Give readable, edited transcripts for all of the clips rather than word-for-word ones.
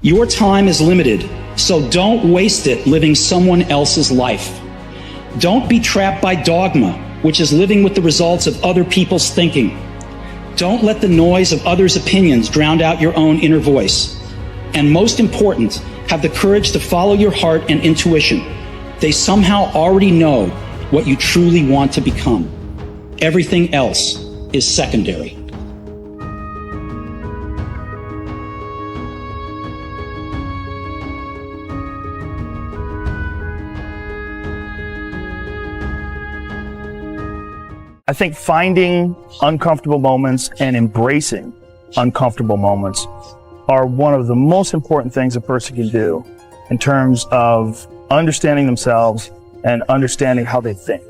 Your time is limited, so don't waste it living someone else's life. Don't be trapped by dogma, which is living with the results of other people's thinking. Don't let the noise of others' opinions drown out your own inner voice. And most important, have the courage to follow your heart and intuition. They somehow already know what you truly want to become. Everything else is secondary. I think finding uncomfortable moments and embracing uncomfortable moments are one of the most important things a person can do in terms of understanding themselves and understanding how they think.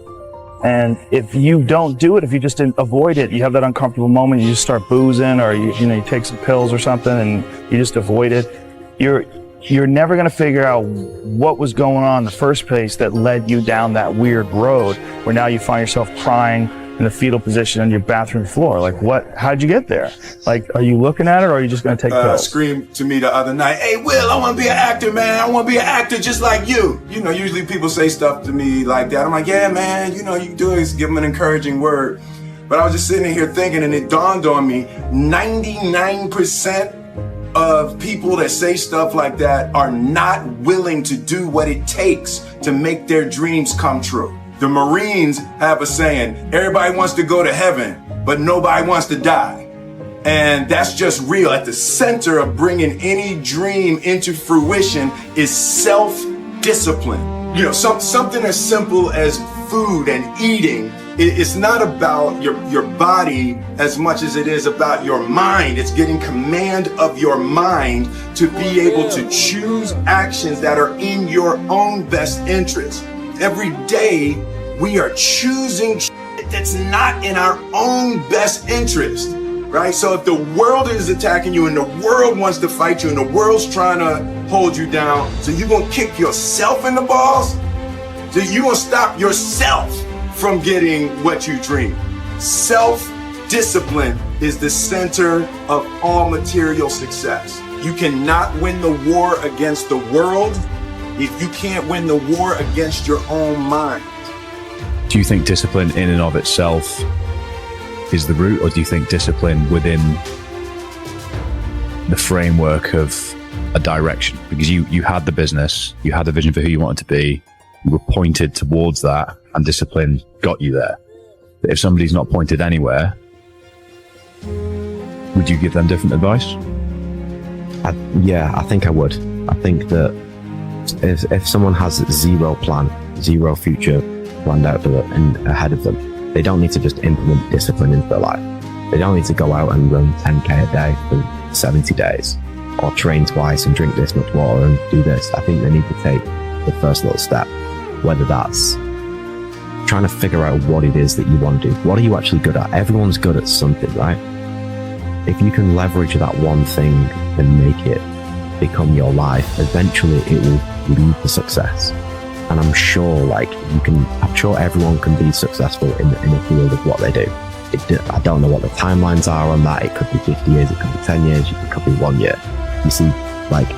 And if you don't do it, if you just avoid it, you have that uncomfortable moment, you just start boozing, or you take some pills or something and you just avoid it, you're never going to figure out what was going on in the first place that led you down that weird road where now you find yourself crying in the fetal position on your bathroom floor. Like, how'd you get there? Like, are you looking at it, or are you just going to take pills? Screamed to me the other night, "Hey, Will, I want to be an actor, man. I want to be an actor just like you." You know, usually people say stuff to me like that. I'm like, "Yeah, man, you know, you do is give them an encouraging word." But I was just sitting here thinking, and it dawned on me, 99% of people that say stuff like that are not willing to do what it takes to make their dreams come true. The Marines have a saying, everybody wants to go to heaven, but nobody wants to die. And that's just real. At the center of bringing any dream into fruition is self-discipline. You know, something as simple as food and eating. It's not about your body as much as it is about your mind. It's getting command of your mind to be able to choose actions that are in your own best interest. Every day, we are choosing shit that's not in our own best interest, right? So if the world is attacking you and the world wants to fight you and the world's trying to hold you down, so you're gonna kick yourself in the balls? So you're gonna stop yourself from getting what you dream. Self-discipline is the center of all material success. You cannot win the war against the world if you can't win the war against your own mind. Do you think discipline in and of itself is the root, or do you think discipline within the framework of a direction? Because you had the business, you had the vision for who you wanted to be, you were pointed towards that, and discipline got you there. But if somebody's not pointed anywhere, would you give them different advice? I think I would. I think that if someone has zero plan, zero future planned out for them and ahead of them, they don't need to just implement discipline into their life. They don't need to go out and run 10K a day for 70 days, or train twice and drink this much water and do this. I think they need to take the first little step, whether that's trying to figure out what it is that you want to do. What are you actually good at? Everyone's good at something, right? If you can leverage that one thing and make it become your life, eventually it will lead to success. And I'm sure I'm sure everyone can be successful in the field of what they do. I don't know what the timelines are on that. It could be 50 years, it could be 10 years, it could be 1 year. You see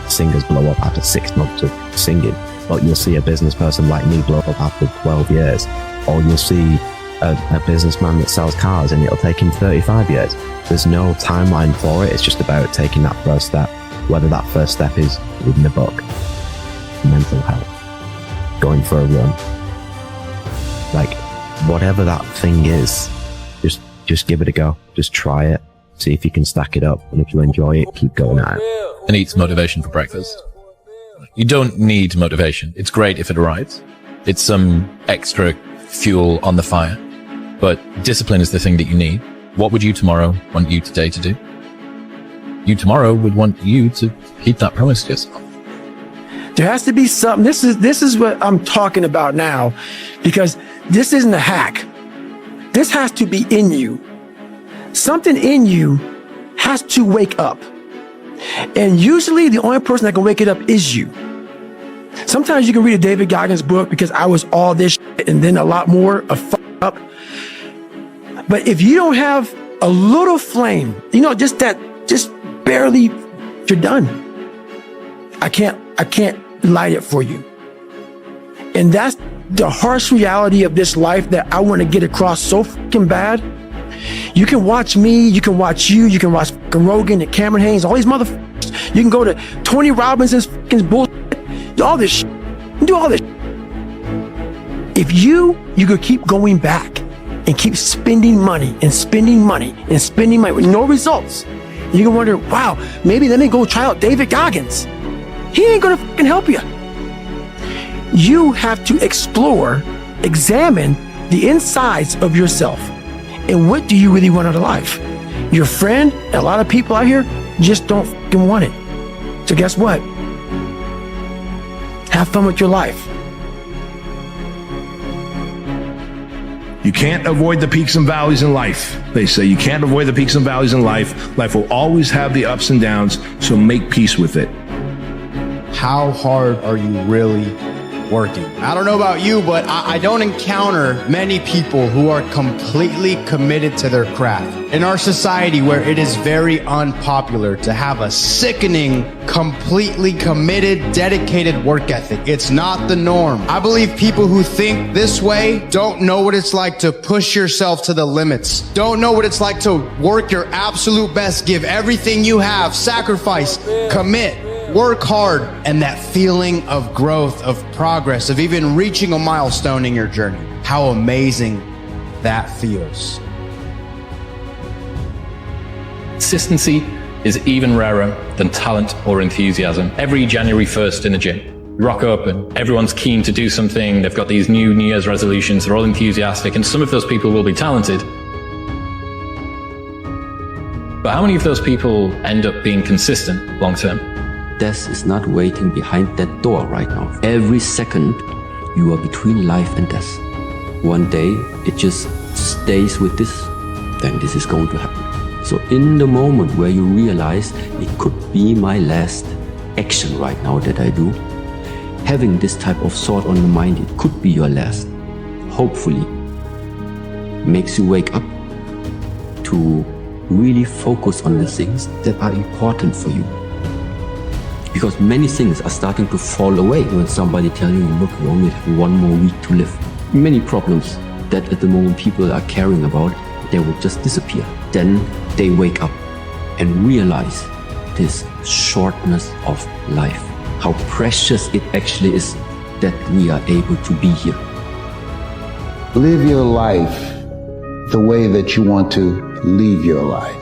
singers blow up after 6 months of singing, but you'll see a business person like me blow up after 12 years. Or you'll see a businessman that sells cars and it'll take him 35 years. There's no timeline for it. It's just about taking that first step, whether that first step is reading a book, mental health, going for a run, whatever that thing is, just give it a go. Just try it, see if you can stack it up, and if you enjoy it, keep going at it. And eat motivation for breakfast. You don't need motivation. It's great if it arrives. It's some extra fuel on the fire, but discipline is the thing that you need. What would you tomorrow want you today to do? You tomorrow would want you to keep that promise to yourself. There has to be something. This is what I'm talking about now, because this isn't a hack. This has to be in you. Something in you has to wake up. And usually the only person that can wake it up is you. Sometimes you can read a David Goggins book, because I was all this shit and then a lot more of up. But if you don't have a little flame, just barely, you're done. I can't light it for you. And that's the harsh reality of this life that I want to get across so fucking bad. You can watch me, you can watch you can watch Rogan and Cameron Haynes, all these motherfuckers. You can go to Tony Robbins's fucking bullshit, all this shit. Do all this shit. If you could keep going back and keep spending money and spending money and spending money with no results, you can wonder, wow, maybe let me go try out David Goggins. He ain't gonna fucking help you. You have to explore, examine the insides of yourself. And what do you really want out of life? Your friend, and a lot of people out here just don't fucking want it. So guess what? Have fun with your life. You can't avoid the peaks and valleys in life. They say you can't avoid the peaks and valleys in life. Life will always have the ups and downs, so make peace with it. How hard are you really working? I don't know about you, but I don't encounter many people who are completely committed to their craft. In our society where it is very unpopular to have a sickening, completely committed, dedicated work ethic, it's not the norm. I believe people who think this way don't know what it's like to push yourself to the limits, don't know what it's like to work your absolute best, give everything you have, sacrifice, commit, work hard, and that feeling of growth, of progress, of even reaching a milestone in your journey. How amazing that feels. Consistency is even rarer than talent or enthusiasm. Every January 1st in the gym, you rock up and everyone's keen to do something. They've got these New Year's resolutions. They're all enthusiastic, and some of those people will be talented. But how many of those people end up being consistent long term? Death is not waiting behind that door right now. Every second, you are between life and death. One day, it just stays with this, then this is going to happen. So in the moment where you realize it could be my last action right now that I do, having this type of thought on the mind, it could be your last, hopefully makes you wake up to really focus on the things that are important for you. Because many things are starting to fall away when somebody tells you, look, you only have 1 more week to live. Many problems that at the moment people are caring about, they will just disappear. Then they wake up and realize this shortness of life, how precious it actually is that we are able to be here. Live your life the way that you want to leave your life.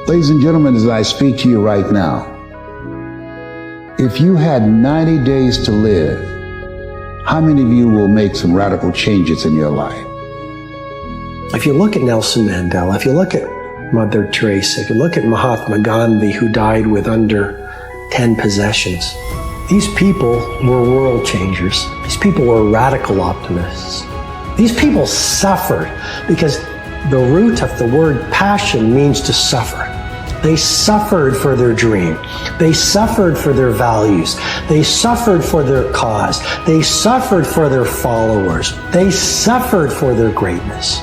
Ladies and gentlemen, as I speak to you right now, if you had 90 days to live, how many of you will make some radical changes in your life? If you look at Nelson Mandela, if you look at Mother Teresa, if you look at Mahatma Gandhi, who died with under 10 possessions, these people were world changers. These people were radical optimists. These people suffered because the root of the word passion means to suffer. They suffered for their dream. They suffered for their values. They suffered for their cause. They suffered for their followers. They suffered for their greatness.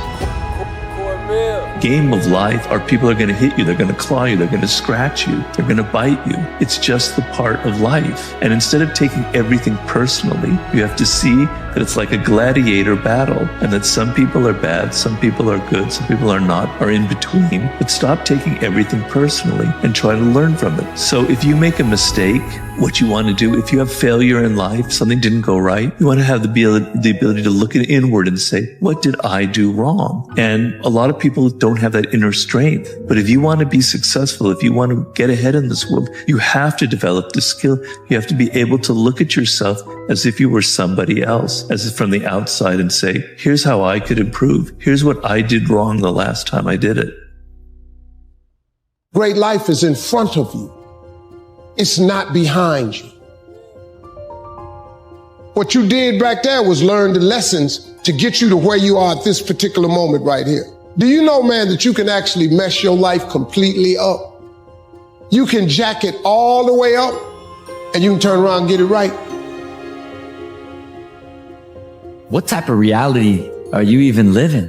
Game of life are people are going to hit you, they're going to claw you, they're going to scratch you, they're going to bite you. It's just the part of life. And instead of taking everything personally, you have to see that it's like a gladiator battle, and that some people are bad, some people are good, some people are not, are in between. But stop taking everything personally and try to learn from it. So if you make a mistake, what you want to do, if you have failure in life, something didn't go right, you want to have the ability to look inward and say, what did I do wrong? And a lot of people don't have that inner strength. But if you want to be successful, if you want to get ahead in this world, you have to develop the skill. You have to be able to look at yourself as if you were somebody else, as if from the outside, and say, here's how I could improve. Here's what I did wrong the last time I did it. Great life is in front of you. It's not behind you. What you did back there was learn the lessons to get you to where you are at this particular moment right here. Do you know, man, that you can actually mess your life completely up? You can jack it all the way up and you can turn around and get it right. What type of reality are you even living?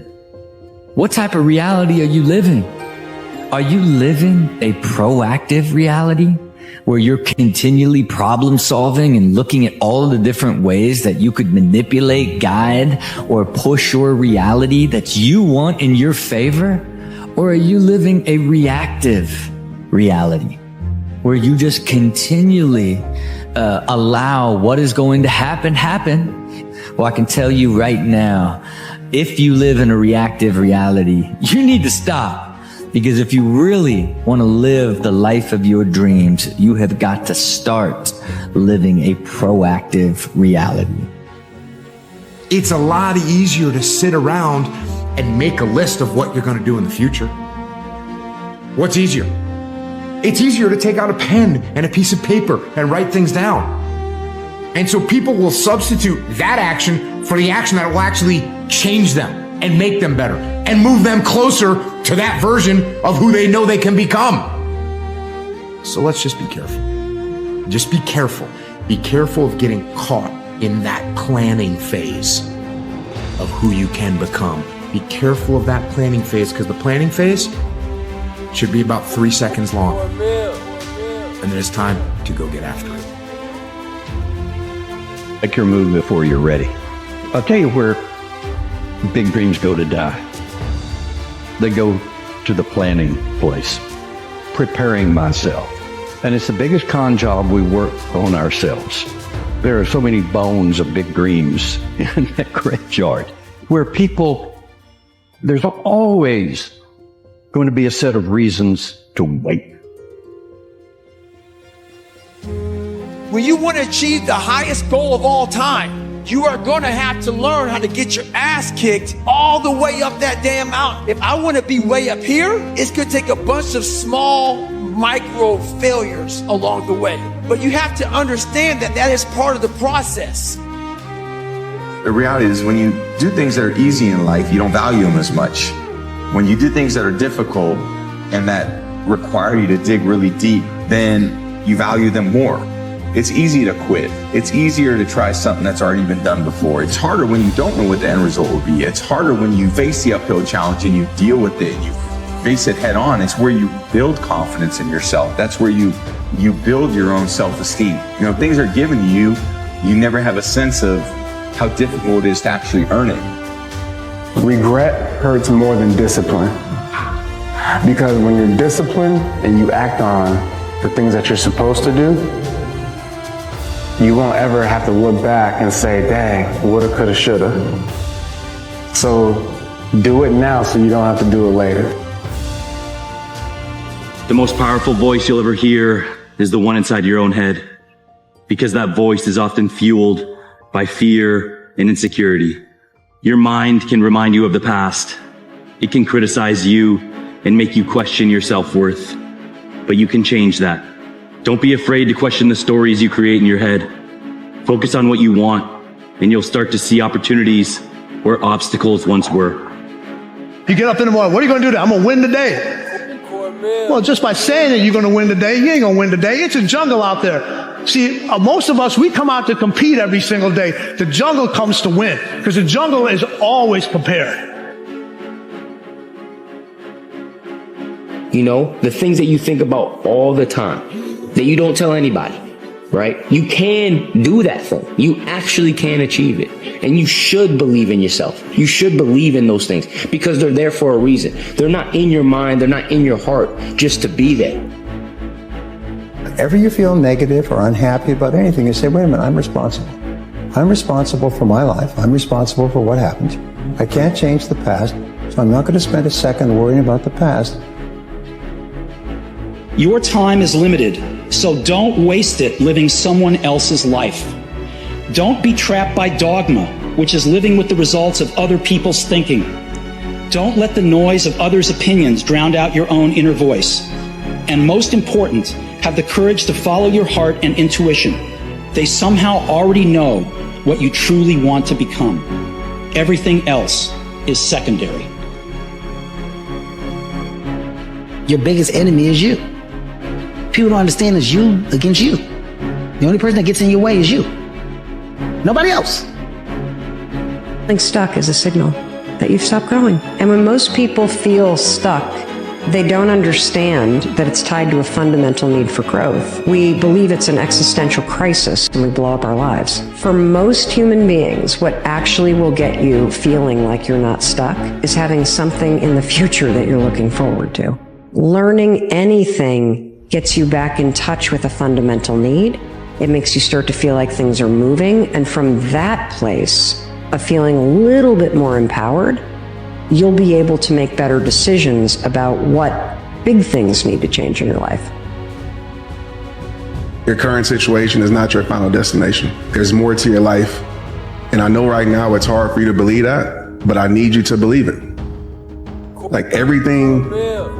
What type of reality are you living? Are you living a proactive reality? where you're continually problem solving and looking at all of the different ways that you could manipulate, guide, or push your reality that you want in your favor? Or are you living a reactive reality where you just continually allow what is going to happen? Well, I can tell you right now, if you live in a reactive reality, you need to stop. Because if you really want to live the life of your dreams, you have got to start living a proactive reality. It's a lot easier to sit around and make a list of what you're going to do in the future. What's easier? It's easier to take out a pen and a piece of paper and write things down. And so people will substitute that action for the action that will actually change them and make them better and move them closer to that version of who they know they can become. So let's just be careful. Just be careful. Be careful of getting caught in that planning phase of who you can become. Be careful of that planning phase, because the planning phase should be about 3 seconds long. And then it's time to go get after it. Make your move before you're ready. I'll tell you where big dreams go to die. They go to the planning place, preparing myself. And it's the biggest con job we work on ourselves. There are so many bones of big dreams in that graveyard where there's always going to be a set of reasons to wait. When you want to achieve the highest goal of all time, you are going to have to learn how to get your ass kicked all the way up that damn mountain. If I want to be way up here, it's going to take a bunch of small, micro failures along the way. But you have to understand that that is part of the process. The reality is, when you do things that are easy in life, you don't value them as much. When you do things that are difficult and that require you to dig really deep, then you value them more. It's easy to quit. It's easier to try something that's already been done before. It's harder when you don't know what the end result will be. It's harder when you face the uphill challenge and you deal with it and you face it head on. It's where you build confidence in yourself. That's where you build your own self-esteem. You know, things are given to you. You never have a sense of how difficult it is to actually earn it. Regret hurts more than discipline. Because when you're disciplined and you act on the things that you're supposed to do, you won't ever have to look back and say, dang, woulda, coulda, shoulda. So do it now so you don't have to do it later. The most powerful voice you'll ever hear is the one inside your own head, because that voice is often fueled by fear and insecurity. Your mind can remind you of the past. It can criticize you and make you question your self-worth, but you can change that. Don't be afraid to question the stories you create in your head. Focus on what you want, and you'll start to see opportunities where obstacles once were. You get up in the morning, what are you going to do today? I'm going to win today. Well, just by saying that you're going to win today, you ain't going to win today. It's a jungle out there. See, most of us, we come out to compete every single day. The jungle comes to win, because the jungle is always prepared. You know, the things that you think about all the time, that you don't tell anybody, right? You can do that thing. You actually can achieve it. And you should believe in yourself. You should believe in those things, because they're there for a reason. They're not in your mind. They're not in your heart just to be there. Whenever you feel negative or unhappy about anything, you say, wait a minute, I'm responsible. I'm responsible for my life. I'm responsible for what happens. I can't change the past, so I'm not going to spend a second worrying about the past. Your time is limited, so don't waste it living someone else's life. Don't be trapped by dogma, which is living with the results of other people's thinking. Don't let the noise of others' opinions drown out your own inner voice. And most important, have the courage to follow your heart and intuition. They somehow already know what you truly want to become. Everything else is secondary. Your biggest enemy is you. People don't understand it's you against you. The only person that gets in your way is you. Nobody else. Feeling stuck is a signal that you've stopped growing. And when most people feel stuck, They don't understand that it's tied to a fundamental need for growth. We believe it's an existential crisis and we blow up our lives. For most human beings, what actually will get you feeling like you're not stuck is having something in the future that you're looking forward to. Learning anything gets you back in touch with a fundamental need. It makes you start to feel like things are moving. And from that place of feeling a little bit more empowered, you'll be able to make better decisions about what big things need to change in your life. Your current situation is not your final destination. There's more to your life. And I know right now it's hard for you to believe that, but I need you to believe it. Like everything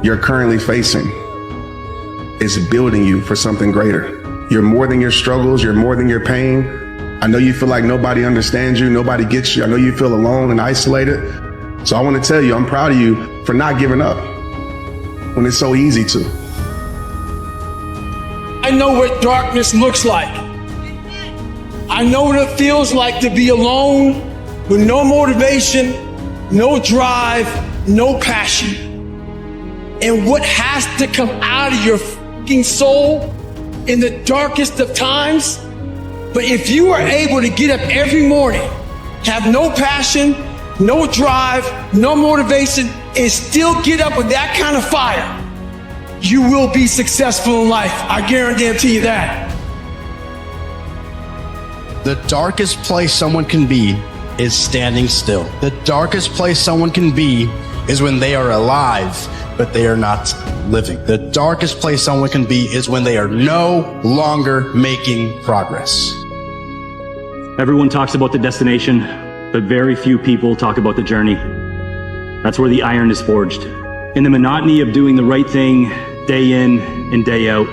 you're currently facing is building you for something greater. You're more than your struggles. You're more than your pain. I know you feel like nobody understands you. Nobody gets you. I know you feel alone and isolated. So I want to tell you, I'm proud of you for not giving up when it's so easy to. I know what darkness looks like. I know what it feels like to be alone with no motivation, no drive, no passion. And what has to come out of your fucking soul in the darkest of times. But if you are able to get up every morning, have no passion, no drive, no motivation, and still get up with that kind of fire, you will be successful in life. I guarantee you that. The darkest place someone can be is standing still. The darkest place someone can be is when they are alive, but they are not living. The darkest place someone can be is when they are no longer making progress. Everyone talks about the destination, but very few people talk about the journey. That's where the iron is forged. In the monotony of doing the right thing day in and day out,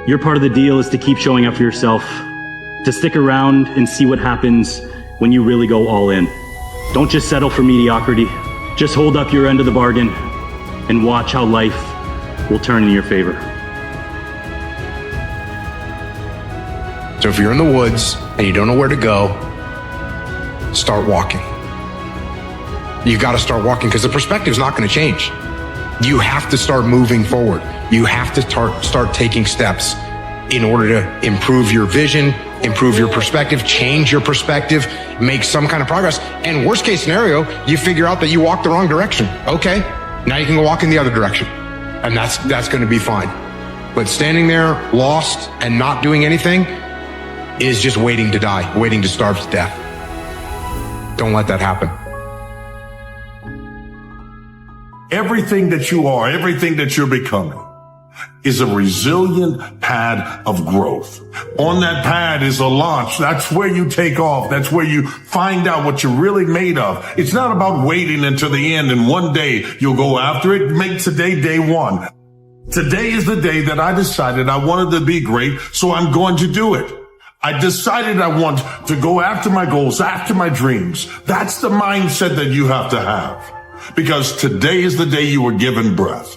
your part of the deal is to keep showing up for yourself, to stick around and see what happens when you really go all in. Don't just settle for mediocrity. Just hold up your end of the bargain and watch how life will turn in your favor. So if you're in the woods and you don't know where to go, start walking. You got to start walking because the perspective's not going to change. You have to start moving forward. You have to start taking steps in order to improve your vision, improve your perspective, change your perspective, make some kind of progress. And worst case scenario, you figure out that you walked the wrong direction. Okay, now you can go walk in the other direction. And that's going to be fine. But standing there lost and not doing anything is just waiting to die, waiting to starve to death. Don't let that happen. Everything that you are, everything that you're becoming is a resilient pad of growth. On that pad is a launch. That's where you take off. That's where you find out what you're really made of. It's not about waiting until the end and one day you'll go after it. Make today day one. Today is the day that I decided I wanted to be great, so I'm going to do it. I decided I want to go after my goals, after my dreams. That's the mindset that you have to have. Because today is the day you were given breath.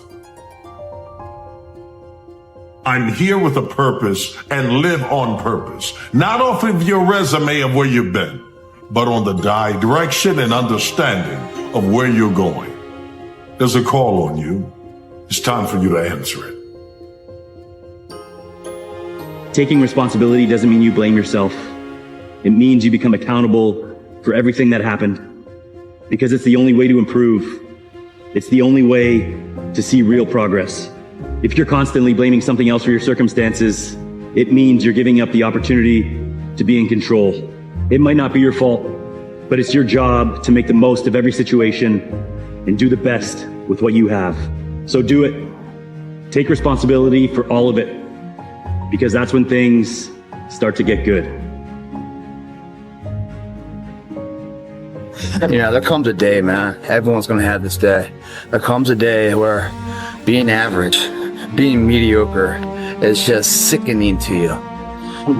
I'm here with a purpose and live on purpose. Not off of your resume of where you've been, but on the direction and understanding of where you're going. There's a call on you. It's time for you to answer it. Taking responsibility doesn't mean you blame yourself. It means you become accountable for everything that happened. Because it's the only way to improve. It's the only way to see real progress. If you're constantly blaming something else for your circumstances, it means you're giving up the opportunity to be in control. It might not be your fault, but it's your job to make the most of every situation and do the best with what you have. So do it. Take responsibility for all of it, because that's when things start to get good. You know, there comes a day, man. Everyone's gonna have this day. There comes a day where being average, being mediocre is just sickening to you.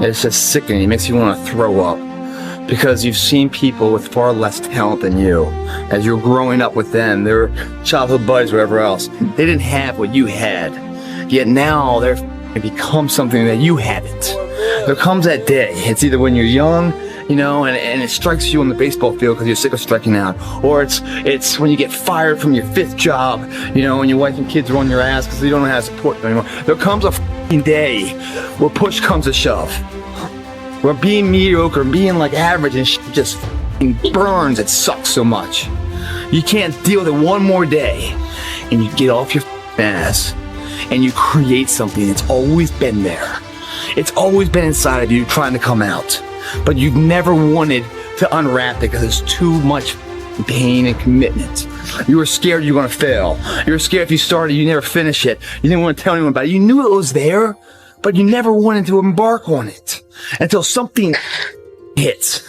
It's just sickening. It makes you want to throw up. Because you've seen people with far less talent than you. As you're growing up with them, their childhood buddies, whatever else, they didn't have what you had. Yet now they've become something that you haven't. There comes that day. It's either when you're young you know, and it strikes you on the baseball field because you're sick of striking out. Or it's when you get fired from your 5th job, you know, and your wife and kids are on your ass because you don't know how to support them anymore. There comes a f***ing day where push comes to shove. Where being mediocre, being like average and shit just f***ing burns. It sucks so much. You can't deal with it one more day. And you get off your f***ing ass and you create something that's always been there. It's always been inside of you trying to come out. But you've never wanted to unwrap it because it's too much pain and commitment. You were scared you were going to fail. You were scared if you started, you never finish it. You didn't want to tell anyone about it. You knew it was there, but you never wanted to embark on it until something hits.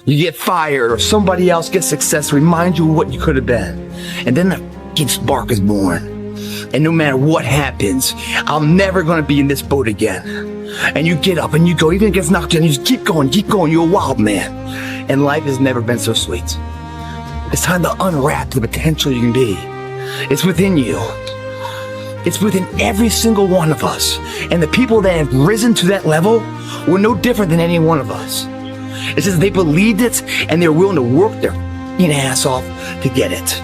You get fired or somebody else gets success, remind you of what you could have been. And then the f***ing spark is born. And no matter what happens, I'm never going to be in this boat again. And you get up and you go, even if it gets knocked down, you just keep going, you're a wild man. And life has never been so sweet. It's time to unwrap the potential you can be. It's within you. It's within every single one of us. And the people that have risen to that level were no different than any one of us. It's just they believed it and they were willing to work their f***ing ass off to get it.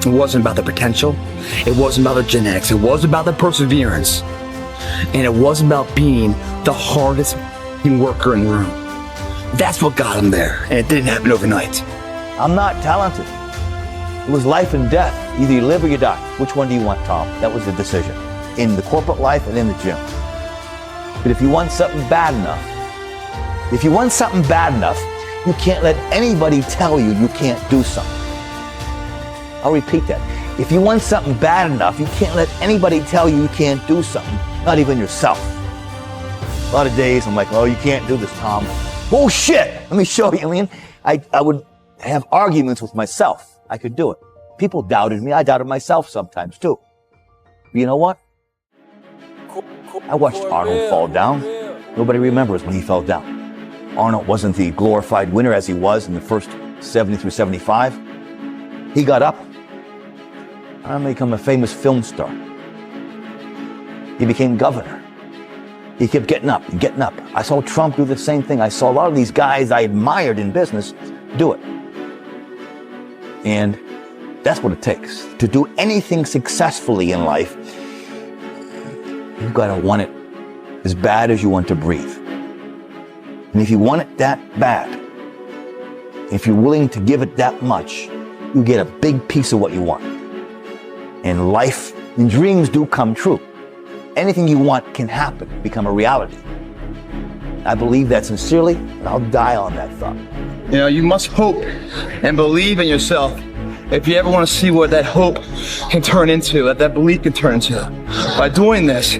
It wasn't about the potential. It wasn't about the genetics. It wasn't about the perseverance. And it wasn't about being the hardest worker in the room. That's what got him there. And it didn't happen overnight. I'm not talented. It was life and death. Either you live or you die. Which one do you want, Tom? That was the decision. In the corporate life and in the gym. But if you want something bad enough, you can't let anybody tell you you can't do something. I'll repeat that. If you want something bad enough, you can't let anybody tell you you can't do something. Not even yourself. A lot of days I'm like, oh, you can't do this, Tom. Bullshit! Let me show you. I mean, I would have arguments with myself. I could do it. People doubted me. I doubted myself sometimes too. But you know what? I watched Arnold fall down. Nobody remembers when he fell down. Arnold wasn't the glorified winner as he was in the first 70 through 75. He got up. and become a famous film star. He became governor. He kept getting up and getting up. I saw Trump do the same thing. I saw a lot of these guys I admired in business do it. And that's what it takes. To do anything successfully in life, you've got to want it as bad as you want to breathe. And if you want it that bad, if you're willing to give it that much, you get a big piece of what you want. And life and dreams do come true. Anything you want can happen, become a reality. I believe that sincerely, and I'll die on that thought. You know, you must hope and believe in yourself if you ever want to see what that hope can turn into, what that belief can turn into. By doing this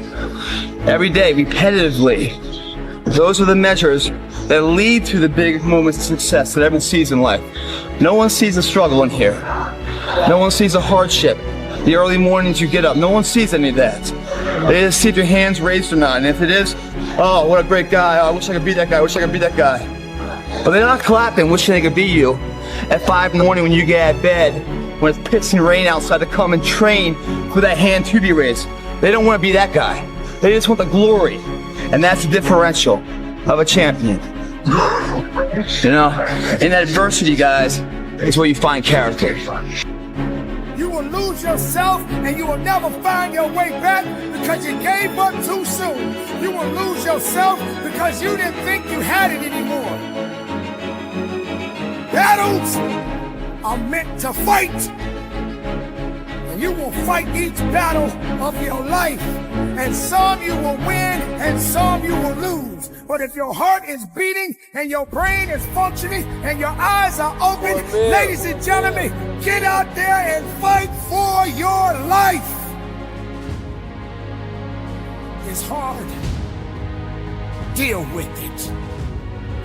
every day, repetitively, those are the measures that lead to the big moments of success that everyone sees in life. No one sees the struggle in here. No one sees the hardship, the early mornings you get up. No one sees any of that. They just see if your hand's raised or not. And if it is, oh, what a great guy. Oh, I wish I could be that guy. I wish I could be that guy. But they're not clapping, wishing they could be you at 5 in the morning when you get out of bed, when it's pissing rain outside, to come and train for that hand to be raised. They don't want to be that guy. They just want the glory. And that's the differential of a champion. You know, in adversity, guys, is where you find character. You will lose yourself and you will never find your way back because you gave up too soon. You will lose yourself because you didn't think you had it anymore. Battles are meant to fight. And you will fight each battle of your life. And some you will win and some you will lose. But if your heart is beating and your brain is functioning and your eyes are open, ladies and gentlemen, get out there and fight for your life. It's hard. Deal with it.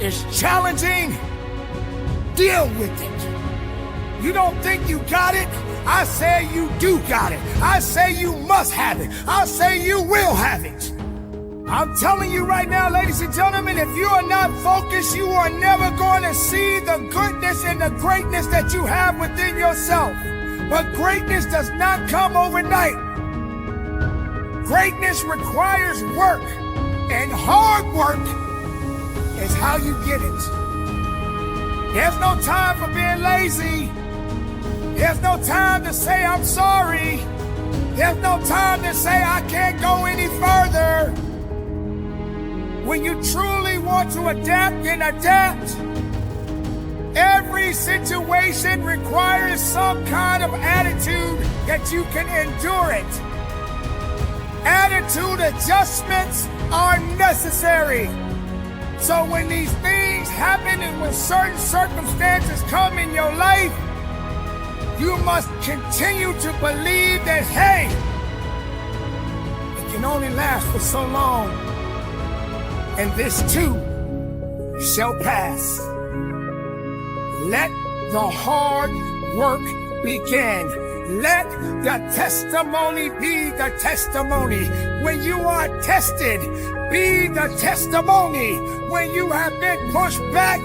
It's challenging. Deal with it. You don't think you got it? I say you do got it. I say you must have it. I say you will have it. I'm telling you right now, ladies and gentlemen, if you are not focused, you are never going to see the goodness and the greatness that you have within yourself. But greatness does not come overnight. Greatness requires work, and hard work is how you get it. There's no time for being lazy. There's no time to say I'm sorry. There's no time to say I can't go any further. When you truly want to adapt, then adapt. Every situation requires some kind of attitude that you can endure it. Attitude adjustments are necessary. So when these things happen and when certain circumstances come in your life, you must continue to believe that, hey, it can only last for so long. And this too shall pass. Let the hard work begin. Let the testimony be the testimony. When you are tested, be the testimony. When you have been pushed back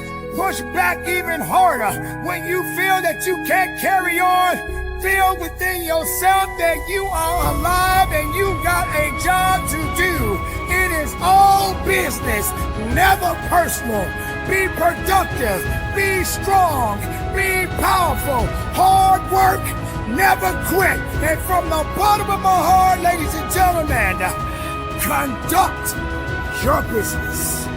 even harder. When you feel that you can't carry on, feel within yourself that you are alive and you got a job to do. It is all business, never personal. Be productive, be strong, be powerful. Hard work, never quit. And from the bottom of my heart, ladies and gentlemen, conduct your business.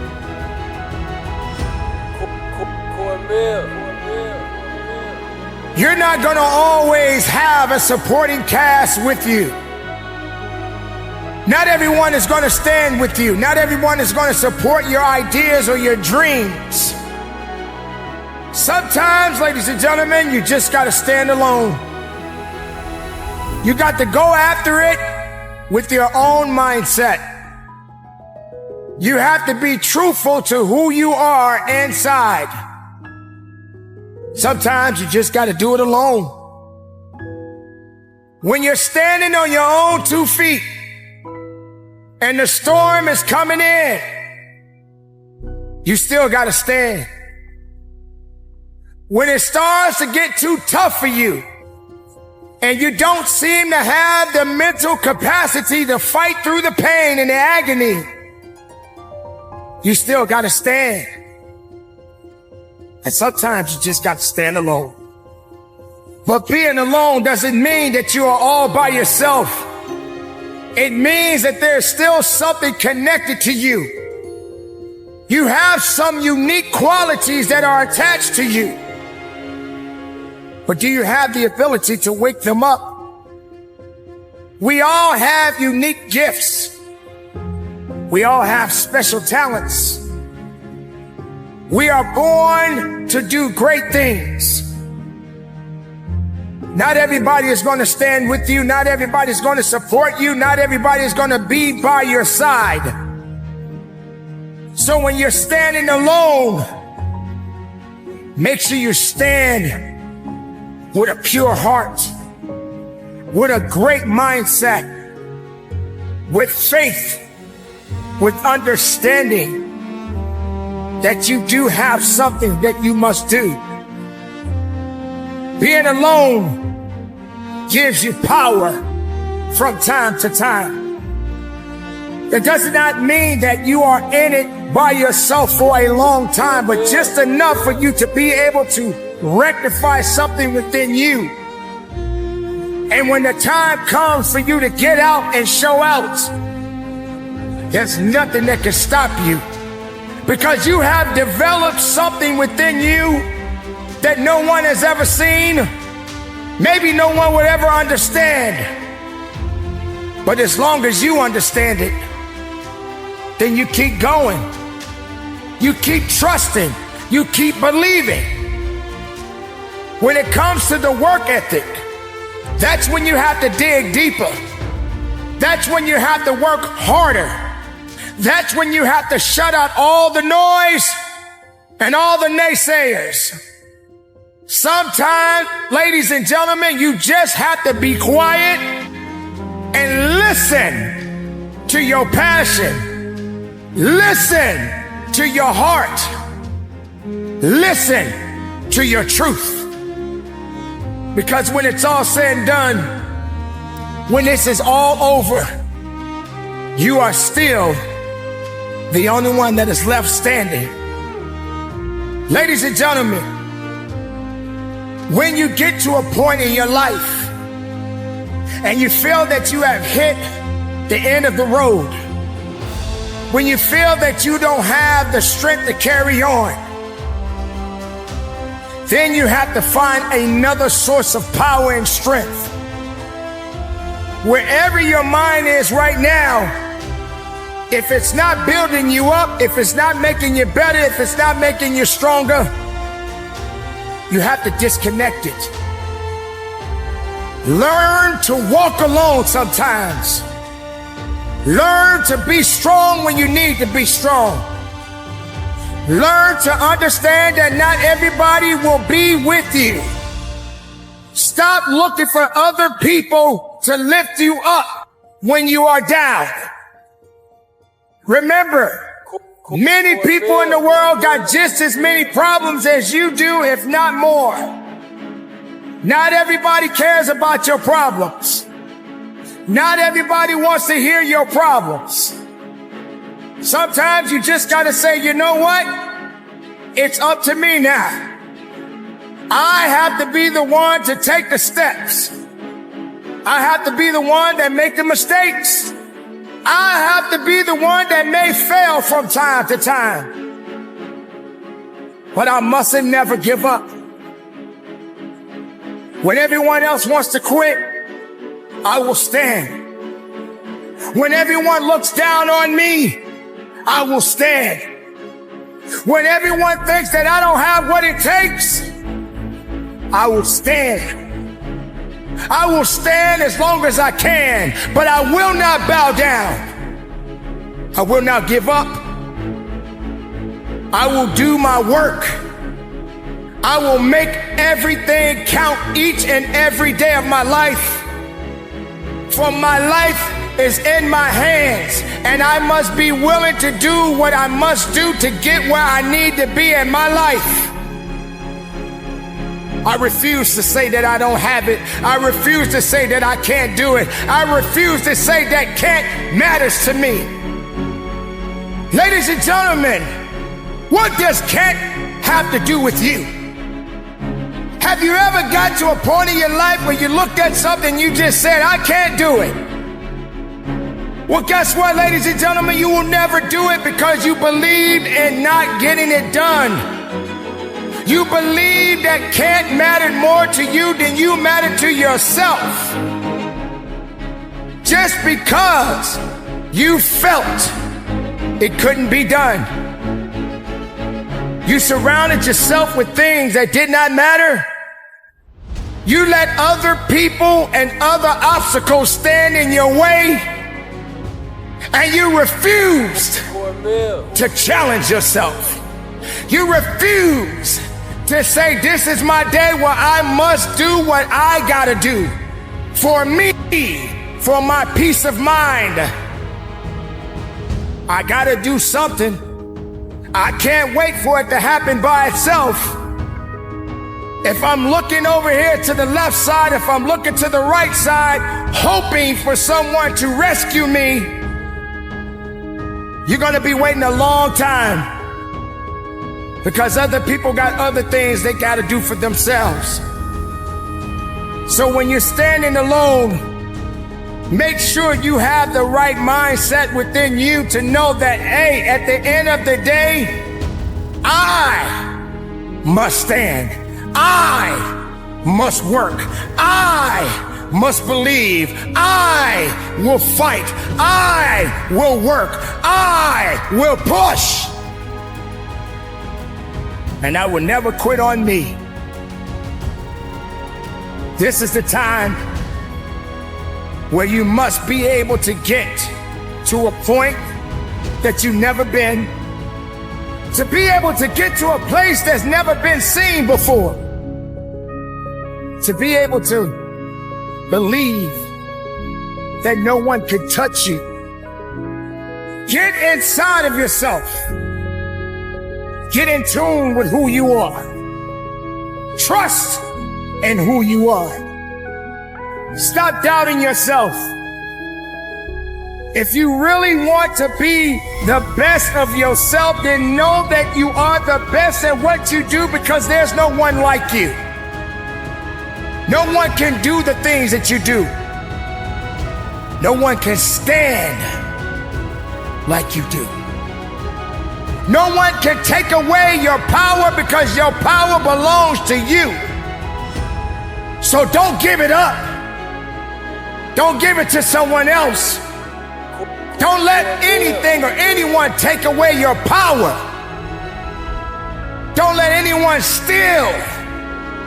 You're not gonna always have a supporting cast with you. Not everyone is gonna stand with you. Not everyone is gonna support your ideas or your dreams. Sometimes, ladies and gentlemen, you just gotta stand alone. You got to go after it with your own mindset. You have to be truthful to who you are inside. Sometimes you just got to do it alone. When you're standing on your own 2 feet and the storm is coming in, you still got to stand. When it starts to get too tough for you and you don't seem to have the mental capacity to fight through the pain and the agony, you still got to stand. And sometimes you just got to stand alone. But being alone doesn't mean that you are all by yourself. It means that there's still something connected to you. You have some unique qualities that are attached to you. But do you have the ability to wake them up? We all have unique gifts. We all have special talents. We are born to do great things. Not everybody is going to stand with you. Not everybody is going to support you. Not everybody is going to be by your side. So when you're standing alone, make sure you stand with a pure heart, with a great mindset, with faith, with understanding that you do have something that you must do. Being alone gives you power from time to time. It does not mean that you are in it by yourself for a long time, but just enough for you to be able to rectify something within you. And when the time comes for you to get out and show out, there's nothing that can stop you. Because you have developed something within you that no one has ever seen. Maybe no one would ever understand. But as long as you understand it, then you keep going. You keep trusting. You keep believing. When it comes to the work ethic, that's when you have to dig deeper. That's when you have to work harder. That's when you have to shut out all the noise and all the naysayers. Sometimes, ladies and gentlemen, you just have to be quiet and listen to your passion. Listen to your heart. Listen to your truth. Because when it's all said and done, when this is all over, you are still the only one that is left standing. Ladies and gentlemen, When you get to a point in your life and you feel that you have hit the end of the road, when you feel that you don't have the strength to carry on, then you have to find another source of power and strength. Wherever your mind is right now, if it's not building you up, if it's not making you better, if it's not making you stronger, you have to disconnect it. Learn to walk alone sometimes. Learn to be strong when you need to be strong. Learn to understand that not everybody will be with you. Stop looking for other people to lift you up when you are down. Remember, many people in the world got just as many problems as you do, if not more. Not everybody cares about your problems. Not everybody wants to hear your problems. Sometimes you just gotta say, you know what? It's up to me now. I have to be the one to take the steps. I have to be the one that make the mistakes. I have to be the one that may fail from time to time. But I mustn't never give up. When everyone else wants to quit, I will stand. When everyone looks down on me, I will stand. When everyone thinks that I don't have what it takes, I will stand. I will stand as long as I can, but I will not bow down. I will not give up. I will do my work. I will make everything count each and every day of my life. For my life is in my hands, and I must be willing to do what I must do to get where I need to be in my life. I refuse to say that I don't have it. I refuse to say that I can't do it. I refuse to say that can't matters to me. Ladies and gentlemen, what does can't have to do with you? Have you ever got to a point in your life where you looked at something and you just said, I can't do it? Well, guess what, ladies and gentlemen? You will never do it because you believed in not getting it done. You believe that can't matter more to you than you matter to yourself. Just because you felt it couldn't be done. You surrounded yourself with things that did not matter. You let other people and other obstacles stand in your way, and you refused to challenge yourself. You refused to say, this is my day where I must do what I gotta do for me, for my peace of mind. I gotta do something. I can't wait for it to happen by itself. If I'm looking over here to the left side, if I'm looking to the right side, hoping for someone to rescue me, you're gonna be waiting a long time. Because other people got other things they gotta do for themselves. So when you're standing alone, make sure you have the right mindset within you to know that, hey, at the end of the day, I must stand. I must work. I must believe. I will fight. I will work. I will push. And I will never quit on me. This is the time where you must be able to get to a point that you've never been, to be able to get to a place that's never been seen before, to be able to believe that no one can touch you. Get inside of yourself. Get in tune with who you are. Trust in who you are. Stop doubting yourself. If you really want to be the best of yourself, then know that you are the best at what you do because there's no one like you. No one can do the things that you do. No one can stand like you do. No one can take away your power because your power belongs to you. So don't give it up. Don't give it to someone else. Don't let anything or anyone take away your power. Don't let anyone steal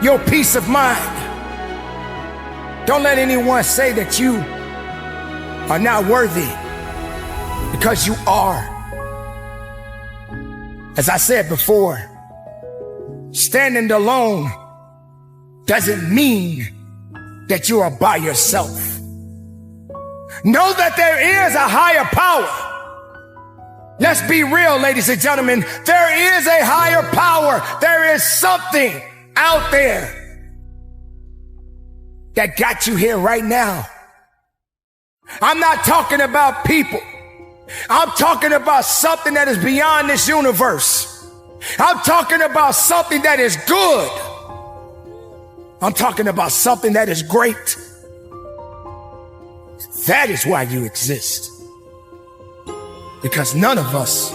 your peace of mind. Don't let anyone say that you are not worthy, because you are. As I said before, standing alone doesn't mean that you are by yourself. Know that there is a higher power. Let's be real, ladies and gentlemen. There is a higher power. There is something out there that got you here right now. I'm not talking about people. I'm talking about something that is beyond this universe. I'm talking about something that is good. I'm talking about something that is great. That is why you exist. Because none of us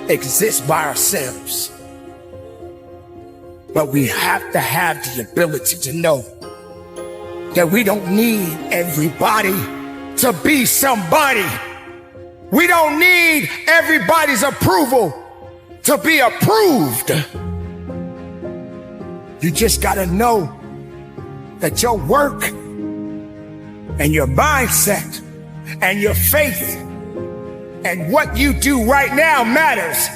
exist by ourselves. But we have to have the ability to know that we don't need everybody to be somebody. We don't need everybody's approval to be approved. You just gotta know that your work and your mindset and your faith and what you do right now matters.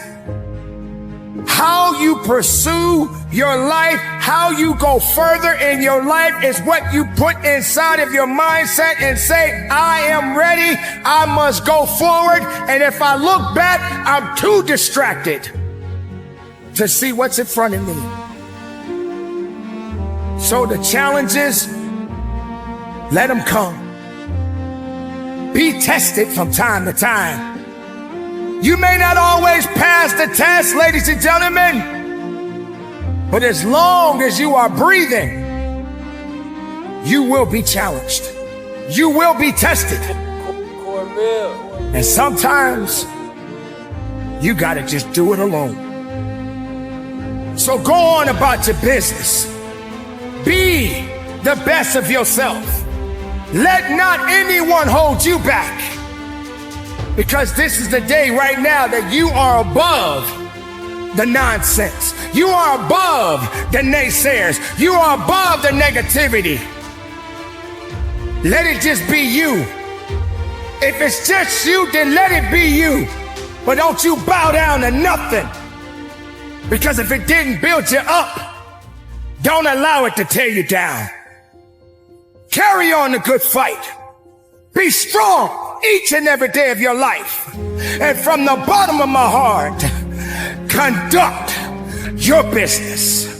How you pursue your life, how you go further in your life is what you put inside of your mindset and say, I am ready, I must go forward. And if I look back, I'm too distracted to see what's in front of me. So the challenges, let them come. Be tested from time to time. You may not always pass the test, ladies and gentlemen, but as long as you are breathing, you will be challenged. You will be tested. And sometimes you gotta just do it alone. So go on about your business. Be the best of yourself. Let not anyone hold you back. Because this is the day right now that you are above the nonsense. You are above the naysayers. You are above the negativity. Let it just be you. If it's just you, then let it be you. But don't you bow down to nothing. Because if it didn't build you up, don't allow it to tear you down. Carry on the good fight. Be strong each and every day of your life. And from the bottom of my heart, conduct your business.